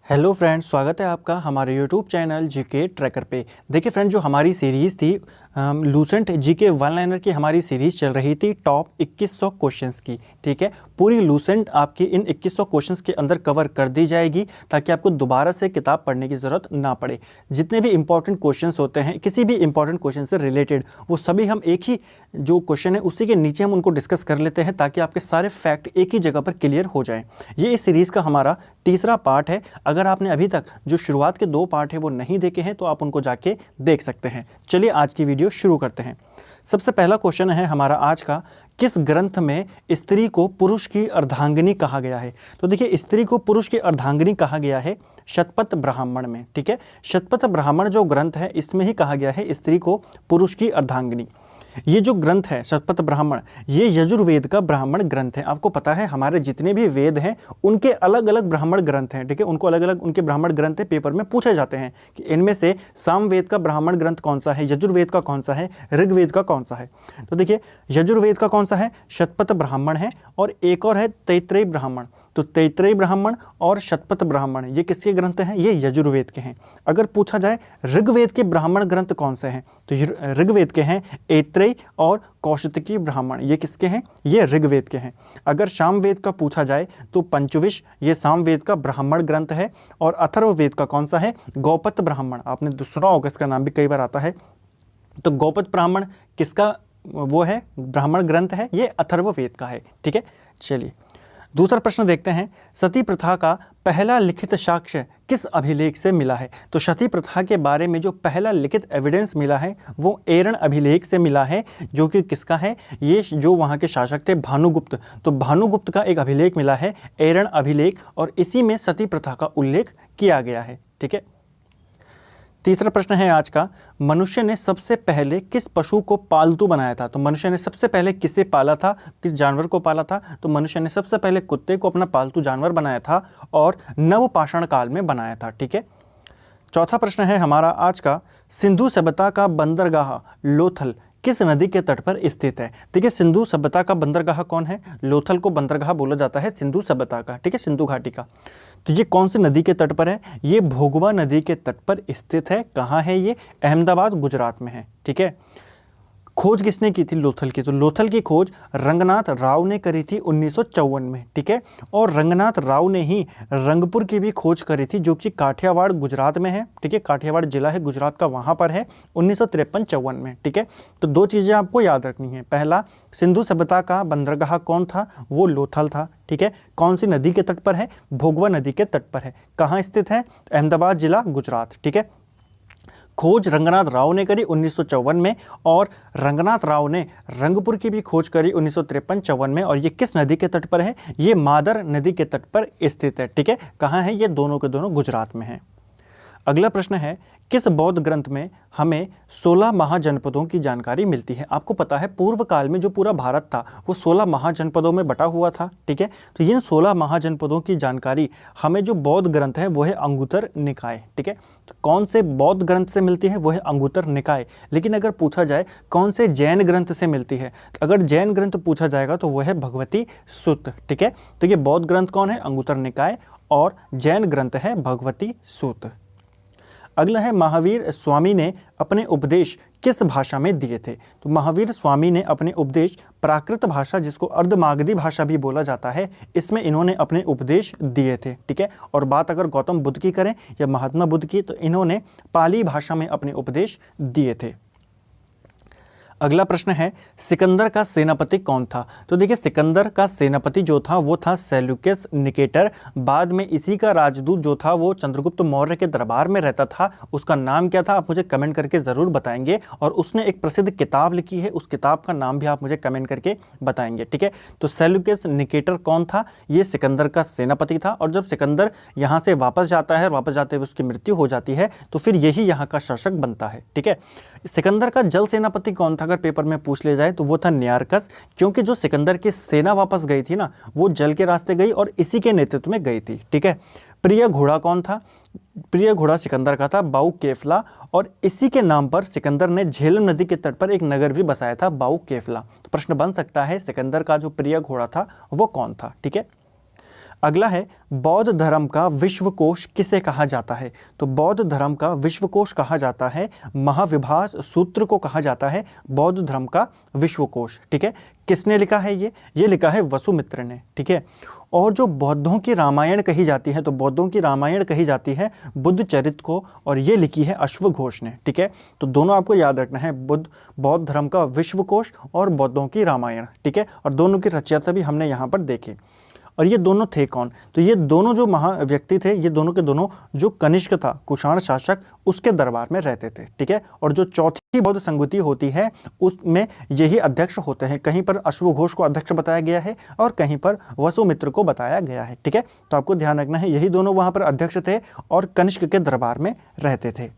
Hello friends, स्वागत है आपका हमारे यूट्यूब चैनल जीके ट्रैकर पे। देखिए फ्रेंड, जो हमारी सीरीज़ थी लूसेंट जीके वन लाइनर की हमारी सीरीज़ चल रही थी टॉप 2100 क्वेश्चंस की। ठीक है, पूरी लूसेंट आपकी इन 2100 क्वेश्चंस के अंदर कवर कर दी जाएगी ताकि आपको दोबारा से किताब पढ़ने की ज़रूरत ना पड़े। जितने भी इंपॉर्टेंट क्वेश्चंस होते हैं किसी भी इंपॉर्टेंट क्वेश्चन से रिलेटेड, वो सभी हम एक ही जो क्वेश्चन है उसी के नीचे हम उनको डिस्कस कर लेते हैं ताकि आपके सारे फैक्ट एक ही जगह पर क्लियर हो जाएं। ये इस सीरीज़ का हमारा तीसरा पार्ट है। अगर आपने अभी तक जो शुरुआत के 2 पार्ट है वो नहीं देखे हैं तो आप उनको जाके देख सकते हैं। चलिए आज की वीडियो शुरू करते हैं। सबसे पहला क्वेश्चन है हमारा आज का, किस ग्रंथ में स्त्री को पुरुष की अर्धांगिनी कहा गया है? तो देखिए, स्त्री को पुरुष की अर्धांगिनी कहा गया है शतपथ ब्राह्मण में। ठीक है, शतपथ ब्राह्मण जो ग्रंथ है इसमें ही कहा गया है स्त्री को पुरुष की अर्धांगिनी। ये जो ग्रंथ है शतपथ ब्राह्मण, ये यजुर्वेद का ब्राह्मण ग्रंथ है। आपको पता है हमारे जितने भी वेद हैं उनके अलग अलग ब्राह्मण ग्रंथ हैं। ठीक है, उनको अलग अलग उनके ब्राह्मण ग्रंथ पेपर में पूछे जाते हैं कि इनमें से सामवेद का ब्राह्मण ग्रंथ कौन सा है, यजुर्वेद का कौन सा है, ऋग्वेद का कौन सा है। तो देखिए, यजुर्वेद का कौन सा है? शतपथ ब्राह्मण है, और एक और है तैत्तिरीय ब्राह्मण। तो तैत्तिरीय ब्राह्मण और शतपथ ब्राह्मण ये किसके ग्रंथ हैं? ये यजुर्वेद के हैं। अगर पूछा जाए ऋग्वेद के ब्राह्मण ग्रंथ कौन से हैं, तो ऋग्वेद के हैं ऐत्रेय और कौशितकी ब्राह्मण। ये किसके हैं? ये ऋग्वेद के हैं। अगर सामवेद का पूछा जाए तो पंचविश, ये सामवेद का ब्राह्मण ग्रंथ है। और अथर्ववेद का कौन सा है? गौपथ ब्राह्मण। आपने सुना होगा, इसका नाम भी कई बार आता है। तो गौपथ ब्राह्मण किसका वो है ब्राह्मण ग्रंथ है? ये अथर्ववेद का है। ठीक है, चलिए दूसरा प्रश्न देखते हैं। सती प्रथा का पहला लिखित साक्ष्य किस अभिलेख से मिला है? तो सती प्रथा के बारे में जो पहला लिखित एविडेंस मिला है वो एरण अभिलेख से मिला है, जो कि किसका है? ये जो वहाँ के शासक थे भानुगुप्त। तो भानुगुप्त का एक अभिलेख मिला है, एरण अभिलेख, और इसी में सती प्रथा का उल्लेख किया गया है। ठीक है, तीसरा प्रश्न है आज का, मनुष्य ने सबसे पहले किस पशु को पालतू बनाया था? तो मनुष्य ने सबसे पहले किसे पाला था, किस जानवर को पाला था? तो मनुष्य ने सबसे पहले कुत्ते को अपना पालतू जानवर बनाया था और नवपाषाण काल में बनाया था। ठीक है, चौथा प्रश्न है हमारा आज का, सिंधु सभ्यता का बंदरगाह लोथल किस नदी के तट पर स्थित है? देखिए, सिंधु सभ्यता का बंदरगाह कौन है? लोथल को बंदरगाह बोला जाता है सिंधु सभ्यता का। ठीक है, सिंधु घाटी का। तो ये कौन सी नदी के तट पर है? ये भोगवा नदी के तट पर स्थित है। कहाँ है ये? अहमदाबाद, गुजरात में है। ठीक है, खोज किसने की थी लोथल की? तो लोथल की खोज रंगनाथ राव ने करी थी 1954 में। ठीक है, और रंगनाथ राव ने ही रंगपुर की भी खोज करी थी, जो कि काठियावाड़ गुजरात में है। ठीक है, काठियावाड़ जिला है गुजरात का, वहाँ पर है 1953-54 में। ठीक है, तो 2 चीज़ें आपको याद रखनी है। पहला, सिंधु सभ्यता का बंदरगाह कौन था? वो लोथल था। ठीक है, कौन सी नदी के तट पर है? भोगवा नदी के तट पर है। कहाँ स्थित है? अहमदाबाद जिला, गुजरात। ठीक है, खोज रंगनाथ राव ने करी 1954 में, और रंगनाथ राव ने रंगपुर की भी खोज करी 1953-54 में। और ये किस नदी के तट पर है? ये मादर नदी के तट पर स्थित है। ठीक है, कहाँ है? ये दोनों के दोनों गुजरात में है। अगला प्रश्न है, किस बौद्ध ग्रंथ में हमें 16 महाजनपदों की जानकारी मिलती है? आपको पता है पूर्व काल में जो पूरा भारत था वो 16 महाजनपदों में बटा हुआ था। ठीक है, तो इन 16 महाजनपदों की जानकारी हमें जो बौद्ध ग्रंथ है वो है अंगुत्तर निकाय। ठीक है, तो कौन से बौद्ध ग्रंथ से मिलती है? वो है अंगुत्तर निकाय। लेकिन अगर पूछा जाए कौन से जैन ग्रंथ से मिलती है, तो अगर जैन ग्रंथ पूछा जाएगा तो वो है भगवती सूत्र। ठीक है, तो ये बौद्ध ग्रंथ कौन है? अंगुत्तर निकाय, और जैन ग्रंथ है भगवती सूत्र। अगला है, महावीर स्वामी ने अपने उपदेश किस भाषा में दिए थे? तो महावीर स्वामी ने अपने उपदेश प्राकृत भाषा, जिसको अर्धमागधी भाषा भी बोला जाता है, इसमें इन्होंने अपने उपदेश दिए थे। ठीक है, और बात अगर गौतम बुद्ध की करें या महात्मा बुद्ध की, तो इन्होंने पाली भाषा में अपने उपदेश दिए थे। अगला प्रश्न है, सिकंदर का सेनापति कौन था? तो देखिए, सिकंदर का सेनापति जो था वो था सेल्यूकस निकेटर। बाद में इसी का राजदूत जो था वो चंद्रगुप्त मौर्य के दरबार में रहता था। उसका नाम क्या था? आप मुझे कमेंट करके ज़रूर बताएंगे। और उसने एक प्रसिद्ध किताब लिखी है, उस किताब का नाम भी आप मुझे कमेंट करके बताएंगे। ठीक है, तो सेल्यूकस निकेटर कौन था? ये सिकंदर का सेनापति था। और जब सिकंदर यहाँ से वापस जाता है, वापस जाते हुए उसकी मृत्यु हो जाती है, तो फिर यही यहाँ का शासक बनता है। ठीक है, सिकंदर का जल सेनापति कौन था? अगर पेपर में पूछ ले जाए तो वो था न्यारकस, क्योंकि जो सिकंदर की सेना वापस गई थी ना, वो जल के रास्ते गई और इसी के नेतृत्व में गई थी। ठीक है, प्रिय घोड़ा कौन था? प्रिय घोड़ा सिकंदर का था बाऊ केफला, और इसी के नाम पर सिकंदर ने झेलम नदी के तट पर एक नगर भी बसाया था, बाऊ केफला। तो प्रश्न बन सकता है सिकंदर का जो प्रिय घोड़ा था वो कौन था? ठीक है, अगला है बौद्ध धर्म का विश्वकोश किसे कहा जाता है? तो बौद्ध धर्म का विश्वकोश कहा जाता है महाविभास सूत्र को कहा जाता है बौद्ध धर्म का विश्वकोश। ठीक है, किसने लिखा है ये लिखा है वसुमित्र ने। ठीक है, और जो बौद्धों की रामायण कही जाती है, तो बौद्धों की रामायण कही जाती है बुद्ध चरित्र को, और ये लिखी है अश्वघोष ने। ठीक है, तो दोनों आपको याद रखना है, बौद्ध धर्म का विश्वकोश और बौद्धों की रामायण। ठीक है, और दोनों की रचयिता भी हमने यहाँ पर देखे। और ये दोनों थे कौन? तो ये दोनों जो व्यक्ति थे, ये दोनों के दोनों जो कनिष्क था कुषाण शासक, उसके दरबार में रहते थे। ठीक है, और जो चौथी बौद्ध संगति होती है उसमें यही अध्यक्ष होते हैं। कहीं पर अश्वघोष को अध्यक्ष बताया गया है और कहीं पर वसुमित्र को बताया गया है। ठीक है, तो आपको ध्यान रखना है, यही दोनों वहाँ पर अध्यक्ष थे और कनिष्क के दरबार में रहते थे।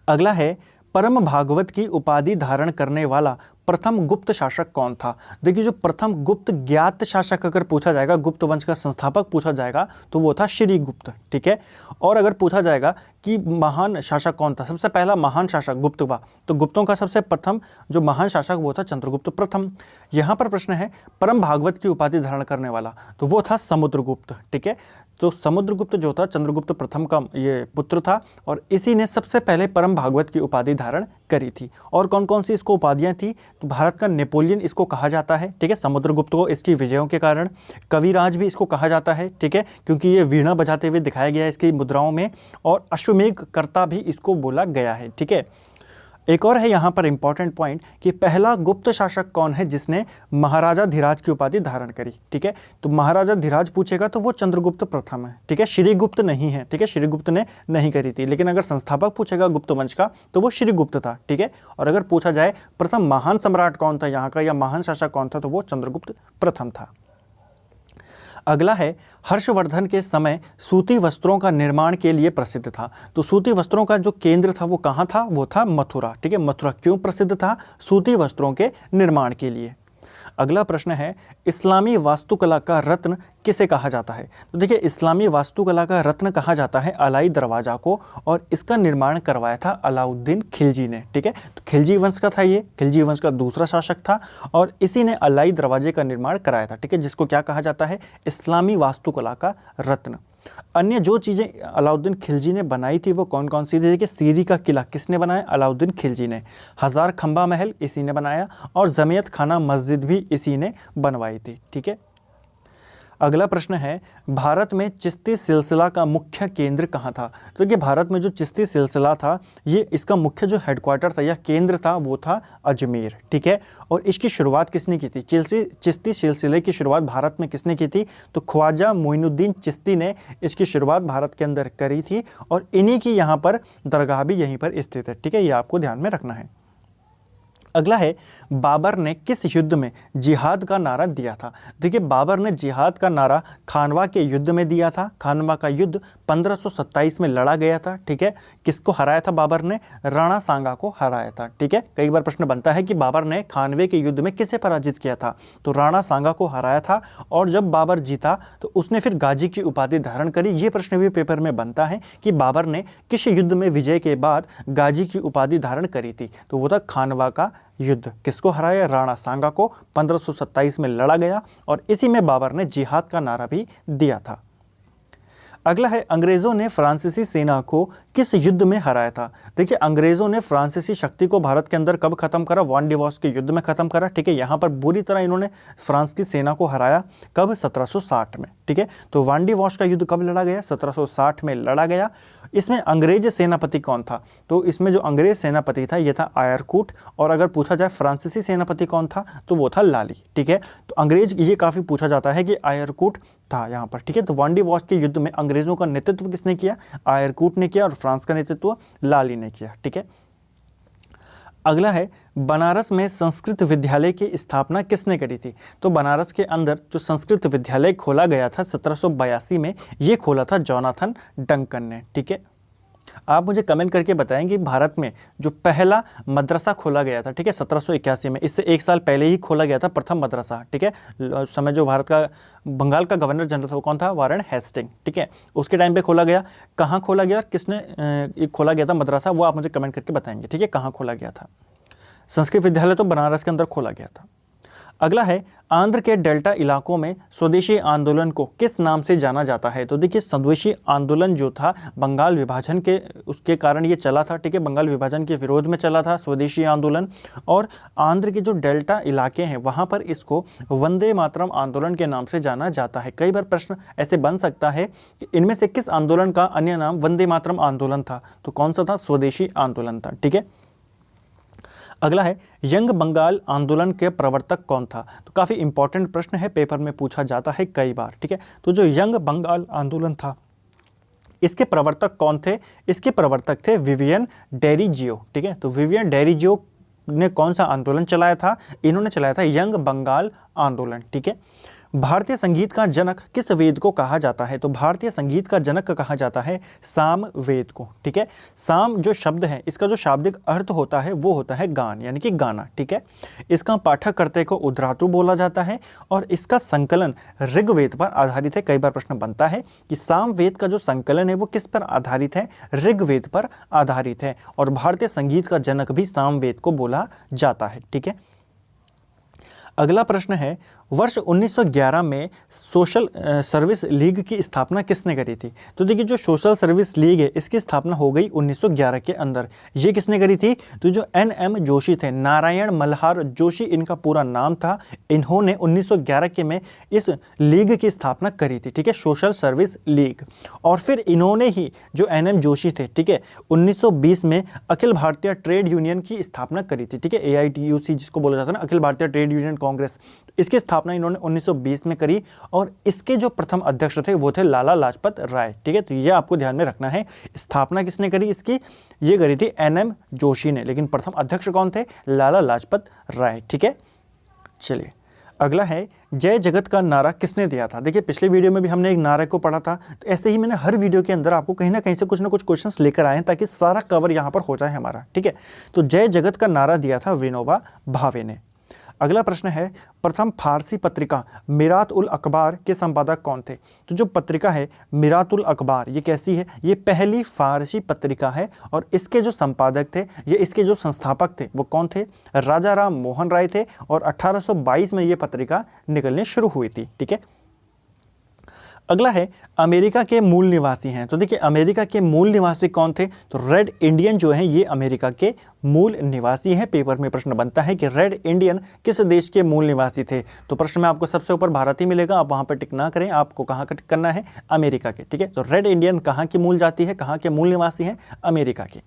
अगला है परम भागवत की उपाधि धारण करने वाला प्रथम गुप्त शासक कौन था? देखिए, जो प्रथम गुप्त ज्ञात शासक अगर पूछा जाएगा, गुप्त वंश का संस्थापक पूछा जाएगा, तो वो था श्रीगुप्त। ठीक है, और अगर पूछा जाएगा कि महान शासक कौन था, सबसे पहला महान शासक गुप्त हुआ, तो गुप्तों का सबसे प्रथम जो महान शासक वो था चंद्रगुप्त प्रथम। यहाँ पर प्रश्न है परम भागवत की उपाधि धारण करने वाला, तो वो था समुद्रगुप्त। ठीक है, तो समुद्रगुप्त जो था चंद्रगुप्त प्रथम का ये पुत्र था, और इसी ने सबसे पहले परम भागवत की उपाधि धारण करी थी। और कौन कौन सी इसको उपाधियां थी? तो भारत का नेपोलियन इसको कहा जाता है। ठीक है, समुद्रगुप्त को इसकी विजयों के कारण। कविराज भी इसको कहा जाता है। ठीक है, क्योंकि ये वीणा बजाते हुए दिखाया गया है इसकी मुद्राओं में, और अश्वमेघ कर्ता भी इसको बोला गया है। ठीक है, एक और है यहाँ पर इंपॉर्टेंट पॉइंट कि पहला गुप्त शासक कौन है जिसने महाराजा धीराज की उपाधि धारण करी। ठीक है, तो महाराजा धीराज पूछेगा तो वो चंद्रगुप्त प्रथम है। ठीक है, श्रीगुप्त नहीं है। ठीक है, श्रीगुप्त ने नहीं करी थी, लेकिन अगर संस्थापक पूछेगा गुप्त वंश का तो वो श्रीगुप्त था। ठीक है, और अगर पूछा जाए प्रथम महान सम्राट कौन था यहाँ का या महान शासक कौन था, तो वो चंद्रगुप्त प्रथम था। अगला है हर्षवर्धन के समय सूती वस्त्रों का निर्माण के लिए प्रसिद्ध था। तो सूती वस्त्रों का जो केंद्र था वो कहाँ था? वो था मथुरा। ठीक है, मथुरा क्यों प्रसिद्ध था? सूती वस्त्रों के निर्माण के लिए। अगला प्रश्न है इस्लामी वास्तुकला का रत्न किसे कहा जाता है? तो देखिए, इस्लामी वास्तुकला का रत्न कहा जाता है अलाई दरवाजा को, और इसका निर्माण करवाया था अलाउद्दीन खिलजी ने। ठीक है, तो खिलजी वंश का था ये, खिलजी वंश का दूसरा शासक था, और इसी ने अलाई दरवाजे का निर्माण कराया था। ठीक है, जिसको क्या कहा जाता है? इस्लामी वास्तुकला का रत्न। अन्य जो चीज़ें अलाउद्दीन खिलजी ने बनाई थी वो कौन कौन सी थी? देखिए, सीरी का किला किसने बनाया? अलाउद्दीन खिलजी ने। हजार खंबा महल इसी ने बनाया, और जमियत खाना मस्जिद भी इसी ने बनवाई थी। ठीक है, अगला प्रश्न है भारत में चिश्ती सिलसिला का मुख्य केंद्र कहाँ था? तो ये भारत में जो चिश्ती सिलसिला था, ये इसका मुख्य जो हेडक्वार्टर था या केंद्र था वो था अजमेर। ठीक है, और इसकी शुरुआत किसने की थी? चिश्ती सिलसिले की शुरुआत भारत में किसने की थी? तो ख्वाजा मोइनुद्दीन चिश्ती ने इसकी शुरुआत भारत के अंदर करी थी, और इन्हीं की यहाँ पर दरगाह भी यहीं पर स्थित है। ठीक है, ये आपको ध्यान में रखना है। अगला है बाबर ने किस युद्ध में जिहाद का नारा दिया था? देखिए, बाबर ने जिहाद का नारा खानवा के युद्ध में दिया था। खानवा का युद्ध 1527 में लड़ा गया था। ठीक है, किसको हराया था बाबर ने? राणा सांगा को हराया था। ठीक है, कई बार प्रश्न बनता है कि बाबर ने खानवे के युद्ध में किसे पराजित किया था? तो राणा सांगा को हराया था, और जब बाबर जीता तो उसने फिर गाजी की उपाधि धारण करी। ये प्रश्न भी पेपर में बनता है कि बाबर ने किस युद्ध में विजय के बाद गाजी की उपाधि धारण करी थी? तो वो था खानवा का युद्ध। किसको हराया? राणा सांगा को। 1527 में लड़ा गया, और इसी में बाबर ने जिहाद का नारा भी दिया था। अगला है अंग्रेजों ने फ्रांसीसी सेना को किस युद्ध में हराया था? देखिए, अंग्रेजों ने फ्रांसीसी शक्ति को भारत के अंदर कब खत्म करा? वान डिवॉस के युद्ध में खत्म करा। ठीक है, यहाँ पर बुरी तरह इन्होंने फ्रांस की सेना को हराया। कब? 1760 में। ठीक है, तो वान डिवॉस का युद्ध कब लड़ा गया? 1760 में लड़ा गया। इसमें अंग्रेज सेनापति कौन था? तो इसमें जो अंग्रेज सेनापति था ये था आयरकूट, और अगर पूछा जाए फ्रांसीसी सेनापति कौन था तो वो था लाली। ठीक है, तो अंग्रेज ये काफ़ी पूछा जाता है कि आयरकूट था यहाँ पर। ठीक है, तो वान डिवॉस के युद्ध में अंग्रेजों का नेतृत्व किसने किया? आयरकूट ने किया, और फ्रांस का नेतृत्व लाली ने किया। ठीक है, अगला है बनारस में संस्कृत विद्यालय की स्थापना किसने करी थी? तो बनारस के अंदर जो संस्कृत विद्यालय खोला गया था 1782 में, ये खोला था जोनाथन डंकन ने। ठीक है, आप मुझे कमेंट करके बताएंगे भारत में जो पहला मदरसा खोला गया था, ठीक है, 1781 में, इससे एक साल पहले ही खोला गया था प्रथम मदरसा। ठीक है, उस समय जो भारत का बंगाल का गवर्नर जनरल था वो कौन था? Warren Hastings. ठीक है, उसके टाइम पे खोला गया। कहाँ खोला गया, किसने खोला गया था मदरसा, वो आप मुझे कमेंट करके बताएंगे। ठीक है, कहाँ खोला गया था? संस्कृत विद्यालय तो बनारस के अंदर खोला गया था। अगला है आंध्र के डेल्टा इलाकों में स्वदेशी आंदोलन को किस नाम से जाना जाता है। तो देखिए स्वदेशी आंदोलन जो था बंगाल विभाजन के उसके कारण ये चला था, ठीक है, बंगाल विभाजन के विरोध में चला था स्वदेशी आंदोलन। और आंध्र के जो डेल्टा इलाके हैं वहाँ पर इसको वंदे मातरम आंदोलन के नाम से जाना जाता है। कई बार प्रश्न ऐसे बन सकता है कि इनमें से किस आंदोलन का अन्य नाम वंदे मातरम आंदोलन था, तो कौन सा था, स्वदेशी आंदोलन था, ठीक है। अगला है यंग बंगाल आंदोलन के प्रवर्तक कौन था। तो काफ़ी इंपॉर्टेंट प्रश्न है, पेपर में पूछा जाता है कई बार, ठीक है। तो जो यंग बंगाल आंदोलन था इसके प्रवर्तक कौन थे, इसके प्रवर्तक थे विवियन डेरिजियो, ठीक है। तो विवियन डेरिजियो ने कौन सा आंदोलन चलाया था, इन्होंने चलाया था यंग बंगाल आंदोलन, ठीक है। भारतीय संगीत का जनक किस वेद को कहा जाता है। तो भारतीय संगीत का जनक कहा जाता है साम वेद को, ठीक है। साम जो शब्द है इसका जो शाब्दिक अर्थ होता है वो होता है गान, यानी कि गाना, ठीक है। इसका पाठककर्ता को उद्धातु बोला जाता है और इसका संकलन ऋग्वेद पर आधारित है। कई बार प्रश्न बनता है कि साम वेद का जो संकलन है वो किस पर आधारित है, ऋग्वेद पर आधारित है। और भारतीय संगीत का जनक भी साम वेद को बोला जाता है, ठीक है। अगला प्रश्न है वर्ष 1911 में सोशल सर्विस लीग की स्थापना किसने करी थी। तो देखिए जो सोशल सर्विस लीग है इसकी स्थापना हो गई 1911 के अंदर। ये किसने करी थी, तो जो NM जोशी थे, नारायण मल्हार जोशी इनका पूरा नाम था। इन्होंने 1911 के में इस लीग की स्थापना करी थी, ठीक है, सोशल सर्विस लीग। और फिर इन्होंने ही जो NM जोशी थे, ठीक है, 1920 में अखिल भारतीय ट्रेड यूनियन की स्थापना करी थी, ठीक है, AITUC जिसको बोला जाता है ना, अखिल भारतीय ट्रेड यूनियन कांग्रेस। इसकी स्थापना इन्होंने 1920 में करी और इसके जो प्रथम अध्यक्ष थे वो थे लाला लाजपत राय, ठीक है। तो ये आपको ध्यान में रखना है, स्थापना किसने करी इसकी, ये करी थी NM जोशी ने, लेकिन प्रथम अध्यक्ष कौन थे, लाला लाजपत राय, ठीक है। चलिए अगला है जय जगत का नारा किसने दिया था। देखिए पिछले वीडियो में भी हमने एक नारे को पढ़ा था, तो ऐसे ही मैंने हर वीडियो के अंदर आपको कहीं ना कहीं से कुछ ना कुछ क्वेश्चंस लेकर आए हैं ताकि सारा कवर यहाँ पर हो जाए हमारा, ठीक है। तो जय जगत का नारा दिया था विनोबा भावे ने। अगला प्रश्न है प्रथम फारसी पत्रिका मिरात उल अखबार के संपादक कौन थे। तो जो पत्रिका है मिरात उल अखबार ये कैसी है, ये पहली फारसी पत्रिका है और इसके जो संपादक थे, ये इसके जो संस्थापक थे वो कौन थे, राजा राम मोहन राय थे। और 1822 में ये पत्रिका निकलनी शुरू हुई थी, ठीक है। अगला है अमेरिका के मूल निवासी हैं। तो देखिए अमेरिका के मूल निवासी कौन थे, तो रेड इंडियन जो हैं ये अमेरिका के मूल निवासी हैं। पेपर में प्रश्न बनता है कि रेड इंडियन किस देश के मूल निवासी थे। तो प्रश्न में आपको सबसे ऊपर भारत ही मिलेगा, आप वहां पर टिक ना करें, आपको कहां का टिक करना है, अमेरिका के, ठीक है। तो रेड इंडियन कहां की मूल जाति है, कहां के मूल निवासी हैं, अमेरिका के।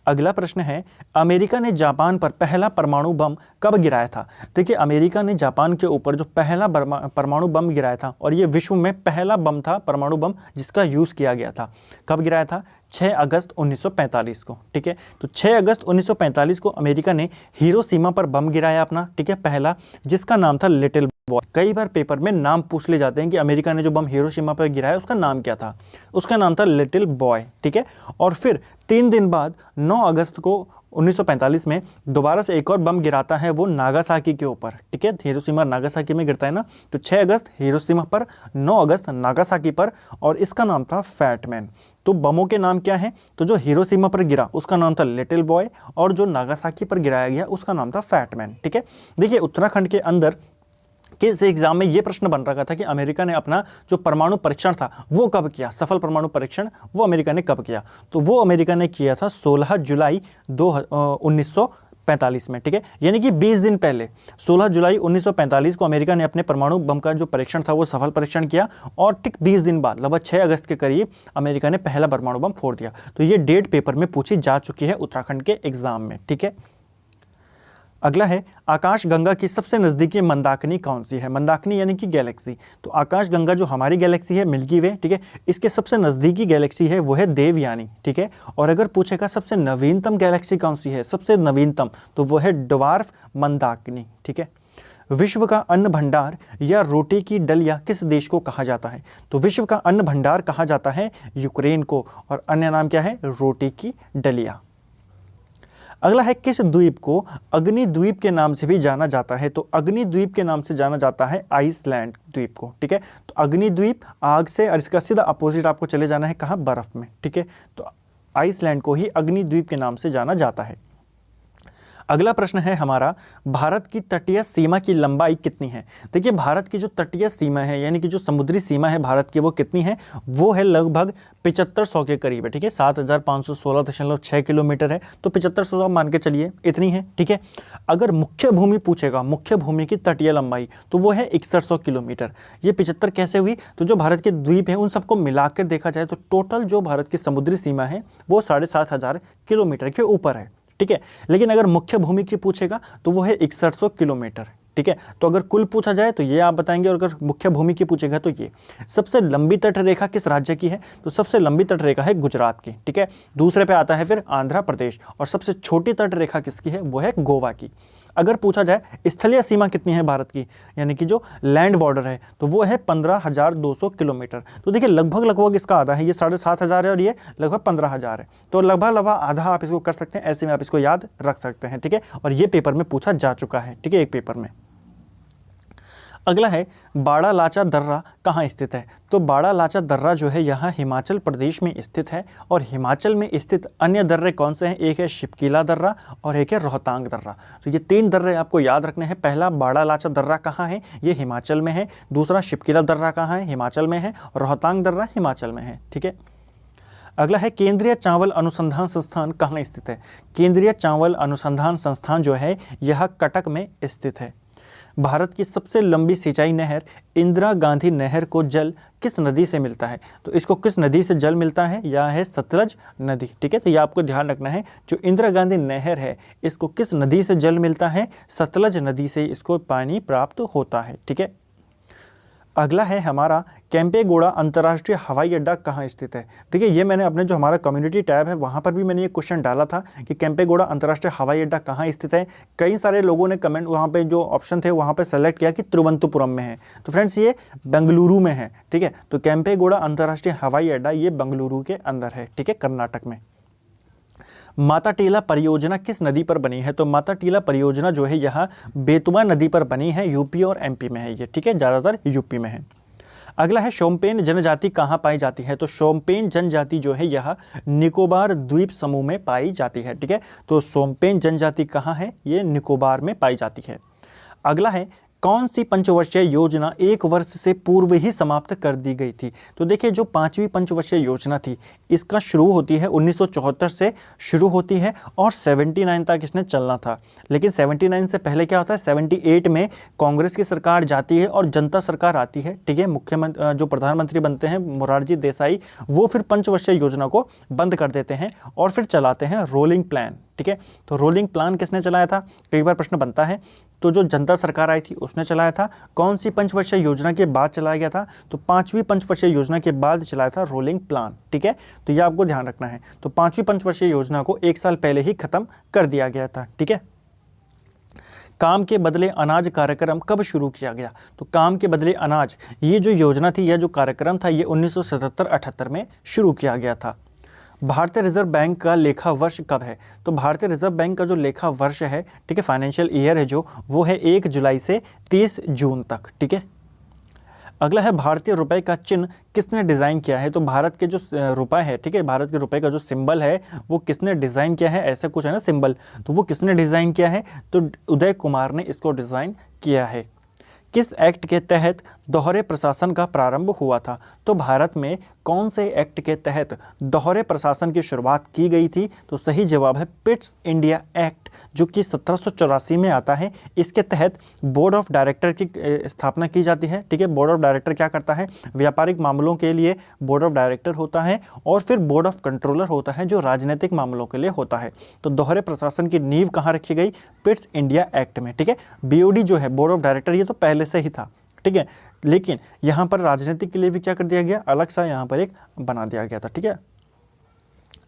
अगला प्रश्न है अमेरिका ने जापान पर पहला परमाणु बम कब गिराया था। देखिए अमेरिका ने जापान के ऊपर जो पहला परमाणु बम गिराया था और ये विश्व में पहला बम था, परमाणु बम जिसका यूज़ किया गया था। कब गिराया था, 6 अगस्त 1945 को, ठीक है। तो 6 अगस्त 1945 को अमेरिका ने हिरोशिमा पर बम गिराया अपना, ठीक है, पहला, जिसका नाम था लिटिल बॉय। कई बार पेपर में नाम पूछ ले जाते हैं कि अमेरिका ने जो बम हिरोशिमा पर गिराया उसका नाम क्या था, उसका नाम था लिटिल बॉय, ठीक है। और फिर 3 दिन बाद 9 अगस्त को 1945 में दोबारा से एक और बम गिराता है, वो नागासाकी के ऊपर, ठीक है। हिरोशिमा नागासाकी में गिरता है ना, तो 6 अगस्त हिरोशिमा पर, 9 अगस्त नागासाकी पर, और इसका नाम था फैटमैन। तो बमों के नाम क्या हैं, तो जो हिरोशिमा पर गिरा उसका नाम था लिटिल बॉय और जो नागासाकी पर गिराया गया उसका नाम था फैटमैन, ठीक है। देखिए उत्तराखंड के अंदर किस एग्जाम में ये प्रश्न बन रहा था कि अमेरिका ने अपना जो परमाणु परीक्षण था वो कब किया, सफल परमाणु परीक्षण वो अमेरिका ने कब किया। तो वो अमेरिका ने किया था 16 जुलाई 1945 में, ठीक है। यानी कि 20 दिन पहले 16 जुलाई 1945 को अमेरिका ने अपने परमाणु बम का जो परीक्षण था वो सफल परीक्षण किया और ठीक 20 दिन बाद लगभग 6 अगस्त के करीब अमेरिका ने पहला परमाणु बम फोड़ दिया। तो ये डेट पेपर में पूछी जा चुकी है उत्तराखंड के एग्जाम में, ठीक है। अगला है आकाश गंगा की सबसे नज़दीकी मंदाकिनी कौन सी है। मंदाकिनी यानी कि गैलेक्सी। तो आकाश गंगा जो हमारी गैलेक्सी है मिल्की वे, ठीक है, इसके सबसे नज़दीकी गैलेक्सी है वो है देवयानी, ठीक है। और अगर पूछेगा सबसे नवीनतम गैलेक्सी कौन सी है, सबसे नवीनतम, तो वो है ड्वार्फ मंदाकिनी, ठीक है। विश्व का अन्न भंडार या रोटी की डलिया किस देश को कहा जाता है। तो विश्व का अन्न भंडार कहा जाता है यूक्रेन को और अन्य नाम क्या है, रोटी की डलिया। अगला है किस द्वीप को अग्नि द्वीप के नाम से भी जाना जाता है। तो अग्नि द्वीप के नाम से जाना जाता है आइसलैंड द्वीप को, ठीक है। तो अग्नि द्वीप आग से, और इसका सीधा अपोजिट आपको चले जाना है कहाँ, बर्फ में, ठीक है। तो आइसलैंड को ही अग्नि द्वीप के नाम से जाना जाता है। अगला प्रश्न है हमारा, भारत की तटीय सीमा की लंबाई कितनी है। देखिए भारत की जो तटीय सीमा है यानी कि जो समुद्री सीमा है भारत की वो कितनी है, वो है लगभग 7500 के करीब है। ठीक है, 7516.6 किलोमीटर है, तो 7500 आप मान के चलिए इतनी है। ठीक है, अगर मुख्य भूमि पूछेगा, मुख्य भूमि की तटीय लंबाई, तो वो है 6100 किलोमीटर। ये 75 कैसे हुई, तो जो भारत के द्वीप हैं उन सबको मिलाकर देखा जाए तो टोटल जो भारत की समुद्री सीमा है वो 7500 किलोमीटर के ऊपर है। ठीक है, लेकिन अगर मुख्य भूमि की पूछेगा तो वो है 6100 किलोमीटर। ठीक है, तो अगर कुल पूछा जाए तो ये आप बताएंगे, और अगर मुख्य भूमि की पूछेगा तो ये। सबसे लंबी तट रेखा किस राज्य की है, तो सबसे लंबी तट रेखा है गुजरात की। ठीक है, दूसरे पे आता है फिर आंध्र प्रदेश, और सबसे छोटी तट रेखा किसकी है, वो है गोवा की। अगर पूछा जाए स्थलीय सीमा कितनी है भारत की, यानी कि जो लैंड बॉर्डर है, तो वो है 15,200 किलोमीटर। तो देखिए लगभग इसका आधा है, ये 7,500 है और ये लगभग 15,000 है, तो लगभग आधा आप इसको कर सकते हैं। ऐसे में आप इसको याद रख सकते हैं। ठीक है, और ये पेपर में पूछा जा चुका है। ठीक है, एक पेपर में। अगला है बाड़ा लाचा दर्रा कहाँ स्थित है, तो बाड़ा लाचा दर्रा जो है यहाँ हिमाचल प्रदेश में स्थित है। और हिमाचल में स्थित अन्य दर्रे कौन से हैं, एक है शिपकीला दर्रा और एक है रोहतांग दर्रा। तो ये 3 दर्रे आपको याद रखने हैं। पहला बाड़ा लाचा दर्रा कहाँ है, ये हिमाचल में है। दूसरा शिपकीला दर्रा कहाँ है, हिमाचल में है। और रोहतांग दर्रा हिमाचल में है। ठीक है, अगला है केंद्रीय चावल अनुसंधान संस्थान कहाँ स्थित है। केंद्रीय चावल अनुसंधान संस्थान जो है यह कटक में स्थित है। भारत की सबसे लंबी सिंचाई नहर इंदिरा गांधी नहर को जल किस नदी से मिलता है, तो इसको किस नदी से जल मिलता है, यह है सतलज नदी। ठीक है, तो यह आपको ध्यान रखना है, जो इंदिरा गांधी नहर है इसको किस नदी से जल मिलता है, सतलज नदी से इसको पानी प्राप्त होता है। ठीक है, अगला है हमारा केम्पेगौड़ा अंतर्राष्ट्रीय हवाई अड्डा कहाँ स्थित है। देखिए ये मैंने अपने जो हमारा कम्युनिटी टैब है वहाँ पर भी मैंने ये क्वेश्चन डाला था कि केम्पेगौड़ा अंतर्राष्ट्रीय हवाई अड्डा कहाँ स्थित है। कई सारे लोगों ने कमेंट वहाँ पे जो ऑप्शन थे वहाँ पे सेलेक्ट किया कि तिरुवनंतपुरम में है, तो फ्रेंड्स ये बेंगलुरु में है। ठीक है, तो केम्पेगौड़ा अंतर्राष्ट्रीय हवाई अड्डा ये बेंगलुरु के अंदर है। ठीक है, कर्नाटक में। माता टीला परियोजना किस नदी पर बनी है, तो माता टीला परियोजना जो है यहाँ बेतवा नदी पर बनी है, यूपी और एमपी में है ये। ठीक है, ज़्यादातर यूपी में है। अगला है शोम्पेन जनजाति कहाँ पाई जाती है, तो शोम्पेन जनजाति जो है यह निकोबार द्वीप समूह में पाई जाती है। ठीक है, तो शोम्पेन जनजाति कहाँ है, ये निकोबार में पाई जाती है। अगला है कौन सी पंचवर्षीय योजना 1 वर्ष से पूर्व ही समाप्त कर दी गई थी, तो देखिए जो 5वीं पंचवर्षीय योजना थी इसका शुरू होती है 1974 से शुरू होती है और 79 तक इसने चलना था। लेकिन 79 से पहले क्या होता है, 78 में कांग्रेस की सरकार जाती है और जनता सरकार आती है। ठीक है, मुख्यमंत्री जो प्रधानमंत्री बनते हैं मोरारजी देसाई, वो फिर पंचवर्षीय योजना को बंद कर देते हैं और फिर चलाते हैं रोलिंग प्लान। ठीक है, तो रोलिंग प्लान किसने चलाया था, कई बार प्रश्न बनता है, तो जो जनता सरकार आई थी उसने चलाया था। कौन सी पंचवर्षीय योजना के बाद चलाया गया था, तो 5वीं पंचवर्षीय योजना के बाद चलाया था रोलिंग प्लान। ठीक है, तो ये आपको ध्यान रखना है। तो 5वीं पंचवर्षीय योजना को 1 साल पहले ही खत्म कर दिया गया था। ठीक है, काम के बदले अनाज कार्यक्रम कब शुरू किया गया, तो काम के बदले अनाज ये जो योजना थी, यह जो कार्यक्रम था, ये 1977-78 में शुरू किया गया था। भारतीय रिजर्व बैंक का लेखा वर्ष कब है, तो भारतीय रिजर्व बैंक का जो लेखा वर्ष है, ठीक है, फाइनेंशियल ईयर है जो, वो है 1 जुलाई से 30 जून तक। ठीक है, अगला है भारतीय रुपए का चिन्ह किसने डिज़ाइन किया है, तो भारत के जो रुपए है, ठीक है, भारत के रुपए का जो सिंबल है वो किसने डिज़ाइन किया है, ऐसा कुछ है ना सिंबल, तो वो किसने डिज़ाइन किया है, तो उदय कुमार ने इसको डिज़ाइन किया है। किस एक्ट के तहत दोहरे प्रशासन का प्रारंभ हुआ था, तो भारत में कौन से एक्ट के तहत दोहरे प्रशासन की शुरुआत की गई थी, तो सही जवाब है पिट्स इंडिया एक्ट, जो कि 1784 में आता है। इसके तहत बोर्ड ऑफ डायरेक्टर की स्थापना की जाती है। ठीक है, बोर्ड ऑफ डायरेक्टर क्या करता है, व्यापारिक मामलों के लिए बोर्ड ऑफ डायरेक्टर होता है और फिर बोर्ड ऑफ कंट्रोलर होता है जो राजनीतिक मामलों के लिए होता है। तो दोहरे प्रशासन की नींव कहाँ रखी गई, पिट्स इंडिया एक्ट में। ठीक है, बीओडी जो है बोर्ड ऑफ डायरेक्टर, ये तो पहले से ही था। ठीक है, लेकिन यहाँ पर राजनीतिक के लिए भी क्या कर दिया गया, अलग सा यहाँ पर एक बना दिया गया था। ठीक है,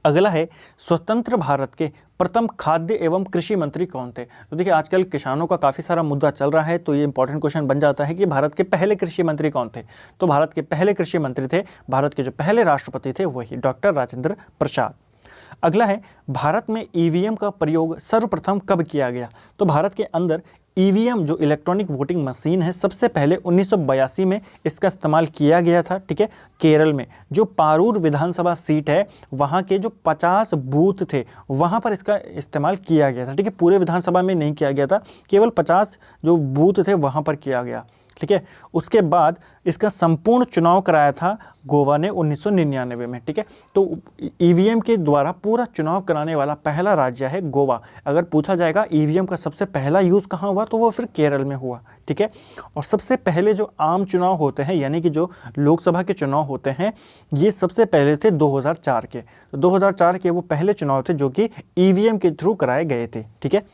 अगला है स्वतंत्र भारत के प्रथम खाद्य एवं कृषि मंत्री कौन थे, तो देखिए आजकल किसानों का काफ़ी सारा मुद्दा चल रहा है, तो ये इंपॉर्टेंट क्वेश्चन बन जाता है कि भारत के पहले कृषि मंत्री कौन थे, तो भारत के पहले कृषि मंत्री थे, भारत के जो पहले राष्ट्रपति थे वही डॉक्टर राजेंद्र प्रसाद। अगला है भारत में ईवीएम का प्रयोग सर्वप्रथम कब किया गया, तो भारत के अंदर ईवीएम जो इलेक्ट्रॉनिक वोटिंग मशीन है, सबसे पहले 1982 में इसका इस्तेमाल किया गया था, ठीक है। केरल में जो पारूर विधानसभा सीट है, वहाँ के जो 50 बूथ थे वहाँ पर इसका इस्तेमाल किया गया था, ठीक है। पूरे विधानसभा में नहीं किया गया था, केवल 50 जो बूथ थे वहाँ पर किया गया, ठीक है। उसके बाद इसका संपूर्ण चुनाव कराया था गोवा ने 1999 में, ठीक है। तो ईवीएम के द्वारा पूरा चुनाव कराने वाला पहला राज्य है गोवा। अगर पूछा जाएगा ईवीएम का सबसे पहला यूज़ कहाँ हुआ, तो वो फिर केरल में हुआ, ठीक है। और सबसे पहले जो आम चुनाव होते हैं, यानी कि जो लोकसभा के चुनाव होते हैं, ये सबसे पहले थे 2004 के। तो 2004 के वो पहले चुनाव थे जो कि ईवीएम के थ्रू कराए गए थे, ठीक है।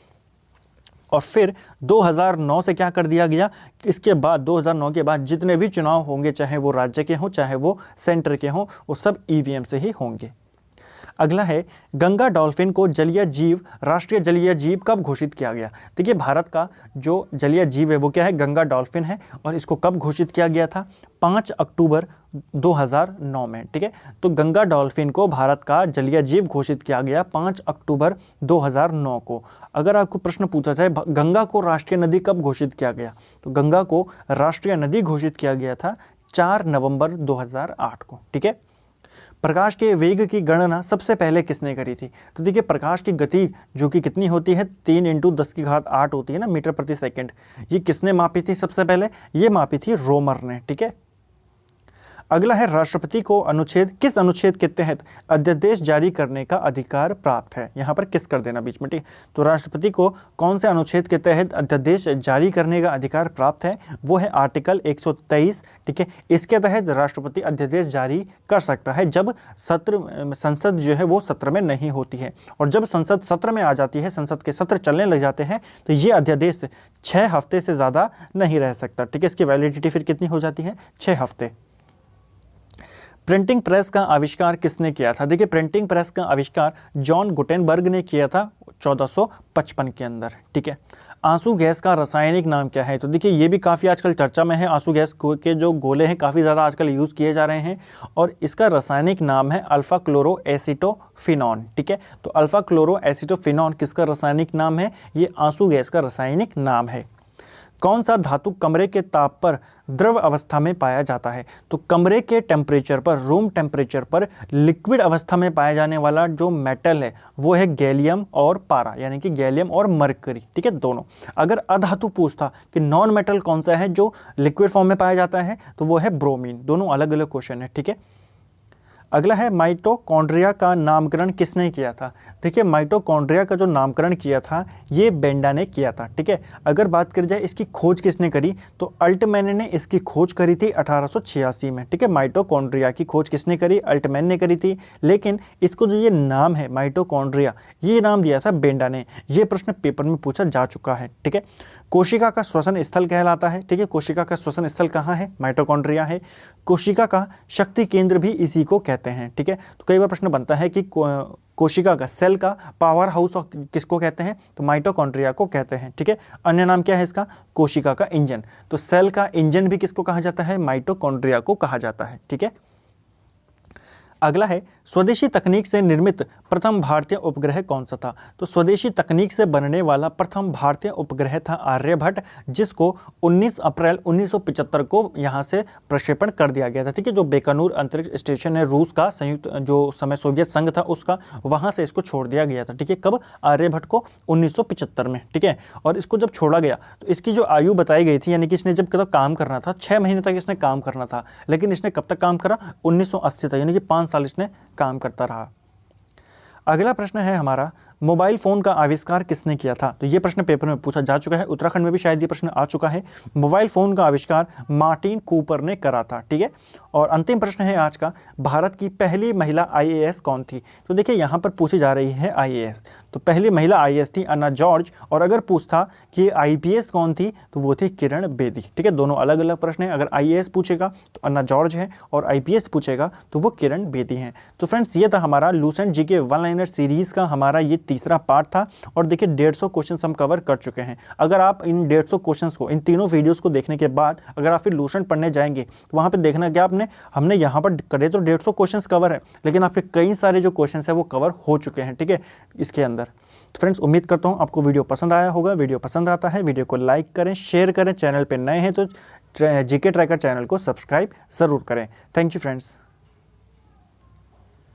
और फिर 2009 से क्या कर दिया गया, इसके बाद 2009 के बाद जितने भी चुनाव होंगे, चाहे वो राज्य के हों चाहे वो सेंटर के हों, वो सब ईवीएम से ही होंगे। अगला है, गंगा डॉल्फिन को जलीय जीव, राष्ट्रीय जलीय जीव कब घोषित किया गया। देखिए भारत का जो जलीय जीव है वो क्या है, गंगा डॉल्फिन है। और इसको कब घोषित किया गया था, 5 अक्टूबर 2009 में, ठीक है। तो गंगा डॉल्फिन को भारत का जलीय जीव घोषित किया गया 5 अक्टूबर 2009 को। अगर आपको प्रश्न पूछा जाए गंगा को राष्ट्रीय नदी कब घोषित किया गया, तो गंगा को राष्ट्रीय नदी घोषित किया गया था 4 नवंबर 2008 को, ठीक है। प्रकाश के वेग की गणना सबसे पहले किसने करी थी, तो देखिए प्रकाश की गति जो कि कितनी होती है, 3 × 10⁸ होती है ना, मीटर प्रति सेकंड। ये किसने मापी थी सबसे पहले, ये मापी थी रोमर ने, ठीक है। अगला है, राष्ट्रपति को किस अनुच्छेद के तहत अध्यादेश जारी करने का अधिकार प्राप्त है। यहाँ पर किस कर देना बीच में, ठीक। तो राष्ट्रपति को कौन से अनुच्छेद के तहत अध्यादेश जारी करने का अधिकार प्राप्त है, वो है आर्टिकल 123, ठीक है। इसके तहत राष्ट्रपति अध्यादेश जारी कर सकता है जब संसद जो है वो सत्र में नहीं होती है। और जब संसद सत्र में आ जाती है, संसद के सत्र चलने लग जाते हैं, तो ये अध्यादेश 6 हफ्ते से ज़्यादा नहीं रह सकता, ठीक है। इसकी वैलिडिटी फिर कितनी हो जाती है, 6 हफ्ते। प्रिंटिंग प्रेस का आविष्कार किसने किया था। देखिए प्रिंटिंग प्रेस का आविष्कार जॉन गुटेनबर्ग ने किया था 1455 के अंदर, ठीक है। आंसू गैस का रासायनिक नाम क्या है, तो देखिए ये भी काफ़ी आजकल चर्चा में है। आंसू गैस के जो गोले हैं काफ़ी ज़्यादा आजकल यूज़ किए जा रहे हैं, और इसका रासायनिक नाम है अल्फ़ा क्लोरो एसीटोफिनॉन, ठीक है। तो अल्फ़ा क्लोरो एसीटोफिनॉन किसका रासायनिक नाम है, ये आंसू गैस का रासायनिक नाम है। कौन सा धातु कमरे के ताप पर द्रव अवस्था में पाया जाता है, तो कमरे के टेम्परेचर पर, रूम टेम्परेचर पर लिक्विड अवस्था में पाया जाने वाला जो मेटल है वो है गैलियम और पारा, यानी कि गैलियम और मरकरी, ठीक है, दोनों। अगर अधातु पूछता कि नॉन मेटल कौन सा है जो लिक्विड फॉर्म में पाया जाता है, तो वो है ब्रोमीन। दोनों अलग अलग क्वेश्चन है, ठीक है। अगला है, माइटोकॉन्ड्रिया का नामकरण किसने किया था। देखिए माइटोकॉन्ड्रिया का जो नामकरण किया था ये बेंडा ने किया था, ठीक है। अगर बात करी जाए इसकी खोज किसने करी, तो अल्टमैन ने इसकी खोज करी थी 1886 में, ठीक है। माइटोकॉन्ड्रिया की खोज किसने करी, अल्टमैन ने करी थी। लेकिन इसको जो ये नाम है माइटोकॉन्ड्रिया, ये नाम दिया था बेंडा ने। ये प्रश्न पेपर में पूछा जा चुका है, ठीक है। कोशिका का श्वसन स्थल कहलाता है, ठीक है। कोशिका का श्वसन स्थल कहाँ है, माइटोकॉन्ड्रिया है। कोशिका का शक्ति केंद्र भी इसी को कहते हैं, ठीक है। तो कई बार प्रश्न बनता है कि कोशिका का, सेल का पावर हाउस किसको कहते हैं, तो माइटोकॉन्ड्रिया को कहते हैं, ठीक है। अन्य नाम क्या है इसका, कोशिका का इंजन। तो सेल का इंजन भी किसको कहा जाता है, माइटोकॉन्ड्रिया को कहा जाता है, ठीक है। अगला है, स्वदेशी तकनीक से निर्मित प्रथम भारतीय उपग्रह कौन सा था। तो स्वदेशी तकनीक से बनने वाला प्रथम भारतीय उपग्रह था आर्यभट्ट, जिसको 19 अप्रैल 1975 को यहाँ से प्रक्षेपण कर दिया गया था, ठीक है। जो बेकानूर अंतरिक्ष स्टेशन है रूस का, संयुक्त जो समय सोवियत संघ था उसका, वहाँ से इसको छोड़ दिया गया था, ठीक है। कब, आर्यभट्ट को 1975 में, ठीक है। और इसको जब छोड़ा गया तो इसकी जो आयु बताई गई थी, यानी कि इसने जब कब काम करना था, 6 महीने तक इसने काम करना था। लेकिन इसने कब तक काम करा, 1980 तक, यानी कि 5 साल इसने काम करता रहा। अगला प्रश्न है हमारा, मोबाइल फ़ोन का आविष्कार किसने किया था। तो ये प्रश्न पेपर में पूछा जा चुका है, उत्तराखंड में भी शायद ये प्रश्न आ चुका है। मोबाइल फ़ोन का आविष्कार मार्टिन कूपर ने करा था, ठीक है। और अंतिम प्रश्न है आज का, भारत की पहली महिला आईएएस कौन थी। तो देखिए यहाँ पर पूछी जा रही है आईएएस, तो पहली महिला आईएएस थी अन्ना जॉर्ज। और अगर पूछता कि आईपीएस कौन थी, तो वो थी किरण बेदी, ठीक है। दोनों अलग अलग प्रश्न हैं। अगर आईएएस पूछेगा तो अन्ना जॉर्ज है, और आईपीएस पूछेगा तो वो किरण बेदी हैं। तो फ्रेंड्स ये था हमारा Lucent GK one liner series का हमारा ये तीसरा पार्ट था। और देखिए 150 क्वेश्चन हम कवर कर चुके हैं। अगर आप इन 150 क्वेश्चन को, इन तीनों वीडियोस को देखने के बाद अगर आप फिर लूसेंट पढ़ने जाएंगे तो वहाँ पे देखना क्या हमने यहाँ पर करे तो 150 क्वेश्चन कवर है, लेकिन आपके कई सारे जो क्वेश्चन है वो कवर हो चुके हैं, ठीक है, इसके अंदर। तो फ्रेंड्स उम्मीद करता हूँ आपको वीडियो पसंद आया होगा। वीडियो पसंद आता है वीडियो को लाइक करें, शेयर करें, चैनल पर नए हैं तो जीके ट्रैकर चैनल को सब्सक्राइब ज़रूर करें। Thank you friends.